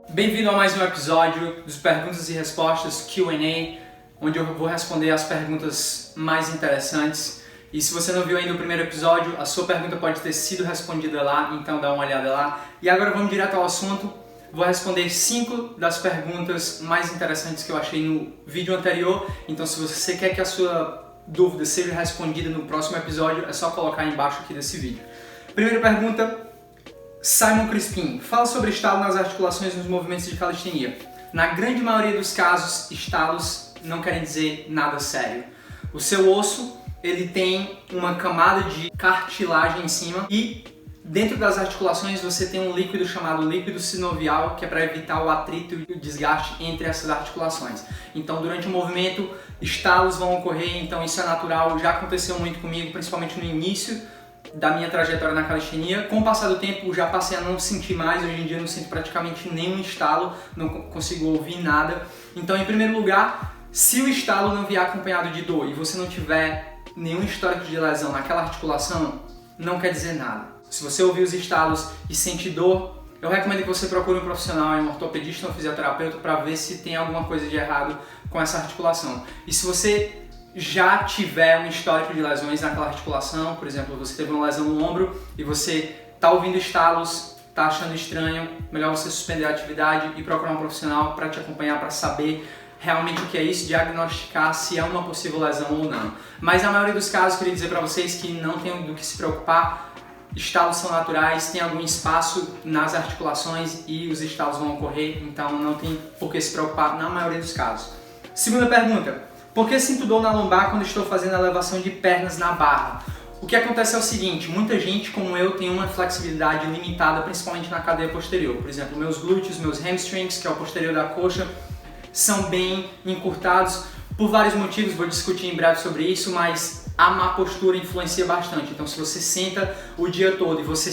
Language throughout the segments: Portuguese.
Bem-vindo a mais um episódio dos Perguntas e Respostas Q&A, onde eu vou responder as perguntas mais interessantes. E se você não viu ainda o primeiro episódio, a sua pergunta pode ter sido respondida lá, então dá uma olhada lá. E agora vamos direto ao assunto. Vou responder 5 das perguntas mais interessantes que eu achei no vídeo anterior. Então se você quer que a sua dúvida seja respondida no próximo episódio, é só colocar aí embaixo aqui desse vídeo. Primeira pergunta, Simon Crispim. Fala sobre estalo nas articulações nos movimentos de calistenia. Na grande maioria dos casos, estalos não querem dizer nada sério. O seu osso, ele tem uma camada de cartilagem em cima e dentro das articulações você tem um líquido chamado líquido sinovial, que é para evitar o atrito e o desgaste entre essas articulações. Então, durante o movimento, estalos vão ocorrer, então isso é natural, já aconteceu muito comigo, principalmente no início da minha trajetória na calistenia. Com o passar do tempo, já passei a não sentir mais, hoje em dia eu não sinto praticamente nenhum estalo, não consigo ouvir nada. Então, em primeiro lugar, se o estalo não vier acompanhado de dor e você não tiver nenhum histórico de lesão naquela articulação, não quer dizer nada. Se você ouvir os estalos e sentir dor, eu recomendo que você procure um profissional, um ortopedista ou um fisioterapeuta, para ver se tem alguma coisa de errado com essa articulação. E se você já tiver um histórico de lesões naquela articulação, por exemplo, você teve uma lesão no ombro e você está ouvindo estalos, está achando estranho, melhor você suspender a atividade e procurar um profissional para te acompanhar, para saber realmente o que é isso, diagnosticar se é uma possível lesão ou não. Mas na maioria dos casos, queria dizer para vocês que não tem do que se preocupar. Estalos são naturais, tem algum espaço nas articulações e os estalos vão ocorrer, então não tem por que se preocupar na maioria dos casos. Segunda pergunta, por que sinto dor na lombar quando estou fazendo a elevação de pernas na barra? O que acontece é o seguinte, muita gente como eu tem uma flexibilidade limitada, principalmente na cadeia posterior. Por exemplo, meus glúteos, meus hamstrings, que é o posterior da coxa, são bem encurtados por vários motivos, vou discutir em breve sobre isso, mas a má postura influencia bastante. Então se você senta o dia todo e você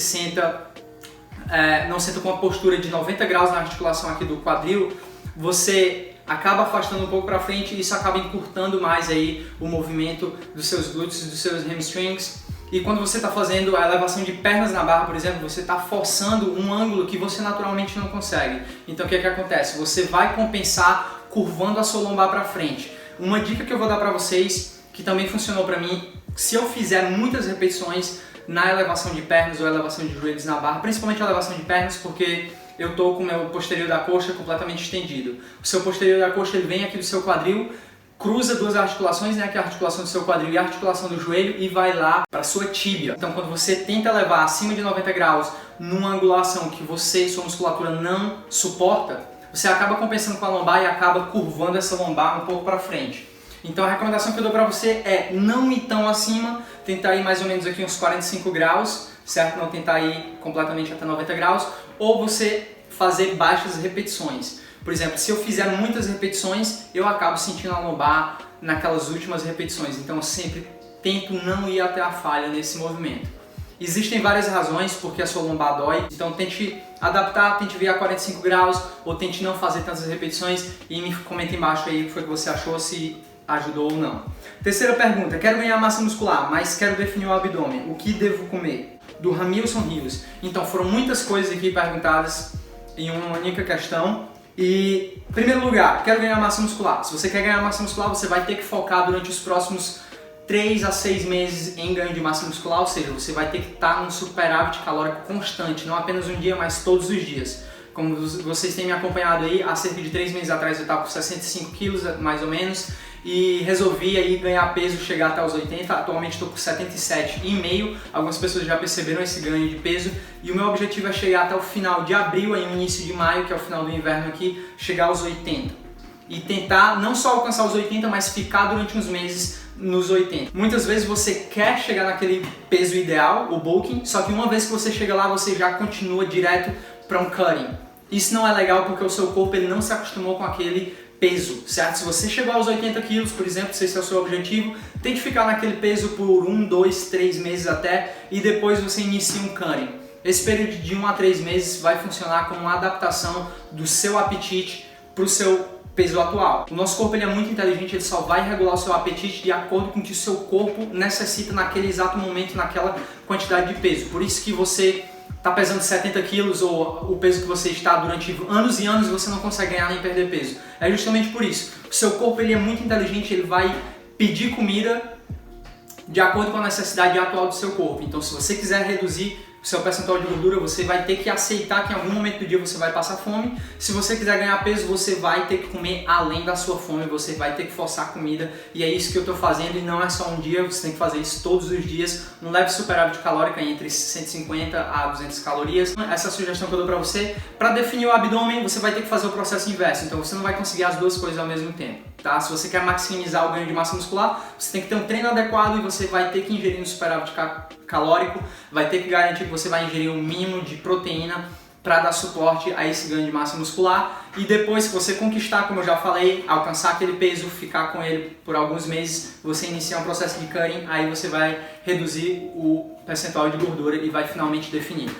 não senta com uma postura de 90 graus na articulação aqui do quadril, você acaba afastando um pouco para frente e isso acaba encurtando mais aí o movimento dos seus glúteos e dos seus hamstrings. E quando você está fazendo a elevação de pernas na barra, por exemplo, você está forçando um ângulo que você naturalmente não consegue. Então o que acontece? Você vai compensar curvando a sua lombar para frente. Uma dica que eu vou dar para vocês, que também funcionou para mim, se eu fizer muitas repetições na elevação de pernas ou elevação de joelhos na barra, principalmente a elevação de pernas, porque eu estou com o meu posterior da coxa completamente estendido. O seu posterior da coxa ele vem aqui do seu quadril, cruza duas articulações, né, que é a articulação do seu quadril e a articulação do joelho, e vai lá para a sua tíbia. Então quando você tenta levar acima de 90 graus numa angulação que você e sua musculatura não suporta, você acaba compensando com a lombar e acaba curvando essa lombar um pouco para frente. Então a recomendação que eu dou para você é não ir tão acima, tentar ir mais ou menos aqui uns 45 graus, certo? Não tentar ir completamente até 90 graus, ou você fazer baixas repetições. Por exemplo, se eu fizer muitas repetições, eu acabo sentindo a lombar naquelas últimas repetições. Então eu sempre tento não ir até a falha nesse movimento. Existem várias razões porque a sua lombar dói, então tente adaptar, tente vir a 45 graus ou tente não fazer tantas repetições e me comenta embaixo aí o que foi que você achou, se ajudou ou não. Terceira pergunta, quero ganhar massa muscular, mas quero definir o abdômen, o que devo comer? Do Ramilson Rios. Então foram muitas coisas aqui perguntadas em uma única questão. E, em primeiro lugar, quero ganhar massa muscular. Se você quer ganhar massa muscular, você vai ter que focar durante os próximos 3 a 6 meses em ganho de massa muscular, ou seja, você vai ter que estar num superávit calórico constante, não apenas um dia, mas todos os dias. Como vocês têm me acompanhado aí, há cerca de 3 meses atrás eu estava com 65 quilos, mais ou menos, e resolvi aí ganhar peso, chegar até os 80, atualmente estou com 77,5, algumas pessoas já perceberam esse ganho de peso, e o meu objetivo é chegar até o final de abril, aí no início de maio, que é o final do inverno aqui, chegar aos 80. E tentar não só alcançar os 80, mas ficar durante uns meses nos 80. Muitas vezes você quer chegar naquele peso ideal, o bulking, só que uma vez que você chega lá, você já continua direto para um cutting. Isso não é legal porque o seu corpo ele não se acostumou com aquele peso, certo? Se você chegou aos 80 quilos, por exemplo, se esse é o seu objetivo, tente ficar naquele peso por 1, 2, 3 meses até e depois você inicia um cutting. Esse período de 1 a 3 meses vai funcionar como uma adaptação do seu apetite para o seu peso atual. O nosso corpo ele é muito inteligente, ele só vai regular o seu apetite de acordo com o que o seu corpo necessita naquele exato momento, naquela quantidade de peso. Por isso que você tá pesando 70 quilos ou o peso que você está durante anos e anos e você não consegue ganhar nem perder peso. É justamente por isso. O seu corpo ele é muito inteligente, ele vai pedir comida de acordo com a necessidade atual do seu corpo. Então, se você quiser reduzir o seu percentual de gordura, você vai ter que aceitar que em algum momento do dia você vai passar fome. Se você quiser ganhar peso, você vai ter que comer além da sua fome, você vai ter que forçar a comida. E é isso que eu estou fazendo, e não é só um dia, você tem que fazer isso todos os dias. Um leve superávit calórico entre 150 a 200 calorias. Essa é a sugestão que eu dou para você. Para definir o abdômen, você vai ter que fazer o processo inverso, então você não vai conseguir as duas coisas ao mesmo tempo. Tá? Se você quer maximizar o ganho de massa muscular, você tem que ter um treino adequado e você vai ter que ingerir um superávit calórico, vai ter que garantir que você vai ingerir um mínimo de proteína para dar suporte a esse ganho de massa muscular. E depois que você conquistar, como eu já falei, alcançar aquele peso, ficar com ele por alguns meses, você inicia um processo de cutting, aí você vai reduzir o percentual de gordura e vai finalmente definir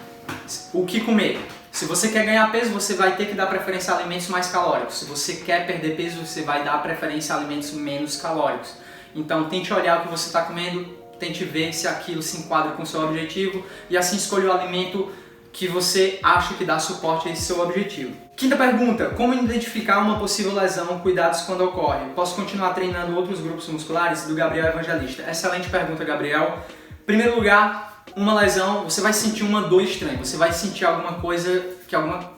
o que comer. Se você quer ganhar peso, você vai ter que dar preferência a alimentos mais calóricos. Se você quer perder peso, você vai dar preferência a alimentos menos calóricos. Então tente olhar o que você está comendo, tente ver se aquilo se enquadra com o seu objetivo e assim escolha o alimento que você acha que dá suporte a esse seu objetivo. Quinta pergunta, como identificar uma possível lesão, cuidados quando ocorre? Posso continuar treinando outros grupos musculares? Do Gabriel Evangelista. Excelente pergunta, Gabriel. Em primeiro lugar, uma lesão, você vai sentir uma dor estranha, você vai sentir alguma coisa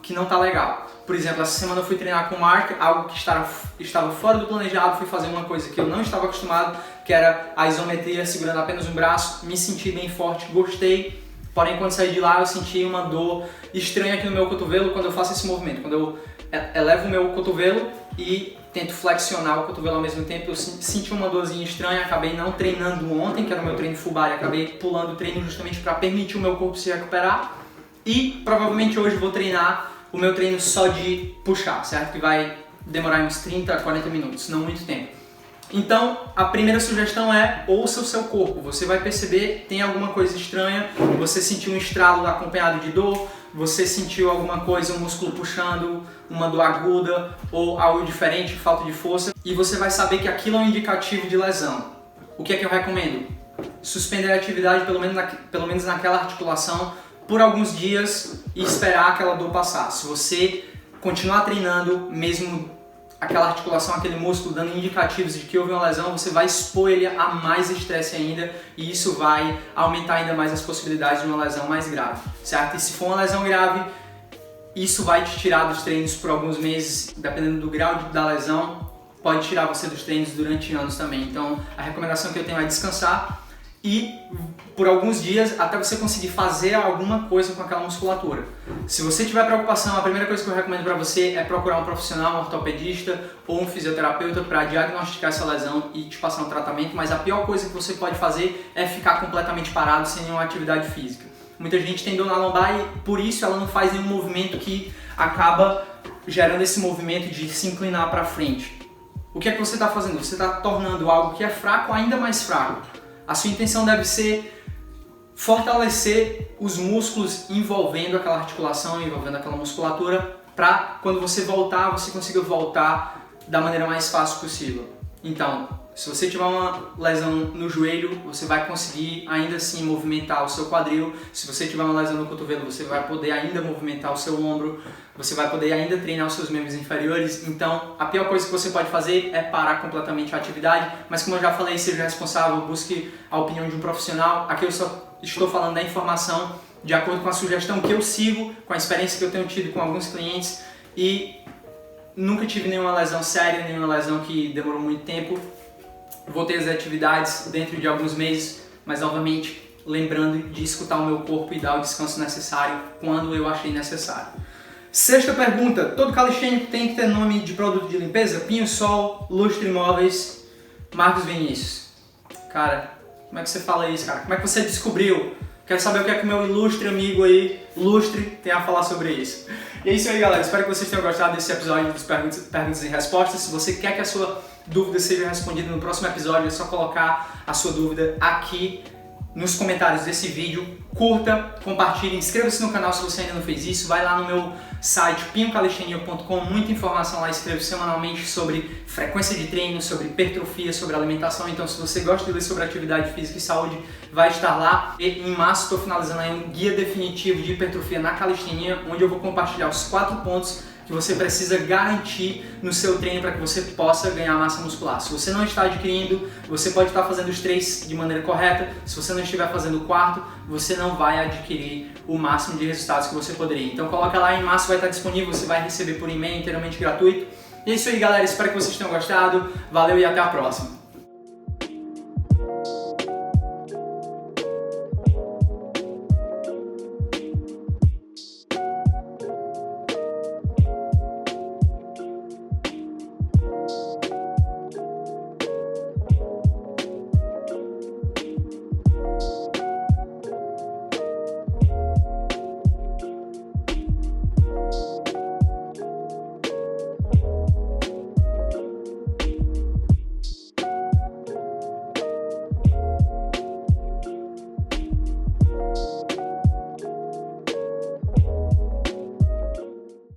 que não está legal. Por exemplo, essa semana eu fui treinar com o Mark, algo que estava fora do planejado, fui fazer uma coisa que eu não estava acostumado, que era a isometria segurando apenas um braço, me senti bem forte, gostei, porém quando saí de lá eu senti uma dor estranha aqui no meu cotovelo quando eu faço esse movimento, quando eu elevo o meu cotovelo e tento flexionar o cotovelo ao mesmo tempo, eu senti uma dorzinha estranha, acabei não treinando ontem, que era o meu treino full body, acabei pulando o treino justamente para permitir o meu corpo se recuperar e provavelmente hoje vou treinar o meu treino só de puxar, certo? Que vai demorar uns 30 a 40 minutos, não muito tempo. Então, a primeira sugestão é ouça o seu corpo. Você vai perceber, tem alguma coisa estranha, você sentiu um estralo acompanhado de dor, você sentiu alguma coisa, um músculo puxando, uma dor aguda ou algo diferente, falta de força, e você vai saber que aquilo é um indicativo de lesão. O que é que eu recomendo? Suspender a atividade, pelo menos naquela articulação, por alguns dias e esperar aquela dor passar. Se você continuar treinando, mesmo aquela articulação, aquele músculo dando indicativos de que houve uma lesão, você vai expor ele a mais estresse ainda e isso vai aumentar ainda mais as possibilidades de uma lesão mais grave, certo? E se for uma lesão grave, isso vai te tirar dos treinos por alguns meses, dependendo do grau da lesão, pode tirar você dos treinos durante anos também. Então, a recomendação que eu tenho é descansar e por alguns dias até você conseguir fazer alguma coisa com aquela musculatura. Se você tiver preocupação, a primeira coisa que eu recomendo para você é procurar um profissional, um ortopedista ou um fisioterapeuta para diagnosticar essa lesão e te passar um tratamento, mas a pior coisa que você pode fazer é ficar completamente parado sem nenhuma atividade física. Muita gente tem dor na lombar e por isso ela não faz nenhum movimento que acaba gerando esse movimento de se inclinar para frente. O que é que você está fazendo? Você está tornando algo que é fraco ainda mais fraco. A sua intenção deve ser fortalecer os músculos envolvendo aquela articulação, envolvendo aquela musculatura, para quando você voltar, você consiga voltar da maneira mais fácil possível. Então, se você tiver uma lesão no joelho, você vai conseguir ainda assim movimentar o seu quadril. Se você tiver uma lesão no cotovelo, você vai poder ainda movimentar o seu ombro. Você vai poder ainda treinar os seus membros inferiores. Então, a pior coisa que você pode fazer é parar completamente a atividade. Mas como eu já falei, seja responsável, busque a opinião de um profissional. Aqui eu só estou falando da informação de acordo com a sugestão que eu sigo, com a experiência que eu tenho tido com alguns clientes. E nunca tive nenhuma lesão séria, nenhuma lesão que demorou muito tempo. Voltei às atividades dentro de alguns meses, mas novamente lembrando de escutar o meu corpo e dar o descanso necessário quando eu achei necessário. Sexta pergunta, todo calistênico tem que ter nome de produto de limpeza? Pinho Sol, Lustre Imóveis, Marcos Vinícius. Cara, como é que você fala isso, cara? Como é que você descobriu? Quero saber o que é que o meu ilustre amigo aí, Lustre, tem a falar sobre isso. E é isso aí, galera. Espero que vocês tenham gostado desse episódio dos perguntas e respostas. Se você quer que a sua dúvida seja respondida no próximo episódio, é só colocar a sua dúvida aqui nos comentários desse vídeo, curta, compartilhe, inscreva-se no canal se você ainda não fez isso, vai lá no meu site pincalixenia.com, muita informação lá, escrevo semanalmente sobre frequência de treino, sobre hipertrofia, sobre alimentação, então se você gosta de ler sobre atividade física e saúde, vai estar lá. E em março estou finalizando aí um guia definitivo de hipertrofia na calistenia, onde eu vou compartilhar os 4 pontos que você precisa garantir no seu treino para que você possa ganhar massa muscular. Se você não está adquirindo, você pode estar fazendo os 3 de maneira correta. Se você não estiver fazendo o 4º, você não vai adquirir o máximo de resultados que você poderia. Então coloca lá, em março vai estar disponível, você vai receber por e-mail inteiramente gratuito. E é isso aí, galera, espero que vocês tenham gostado. Valeu e até a próxima.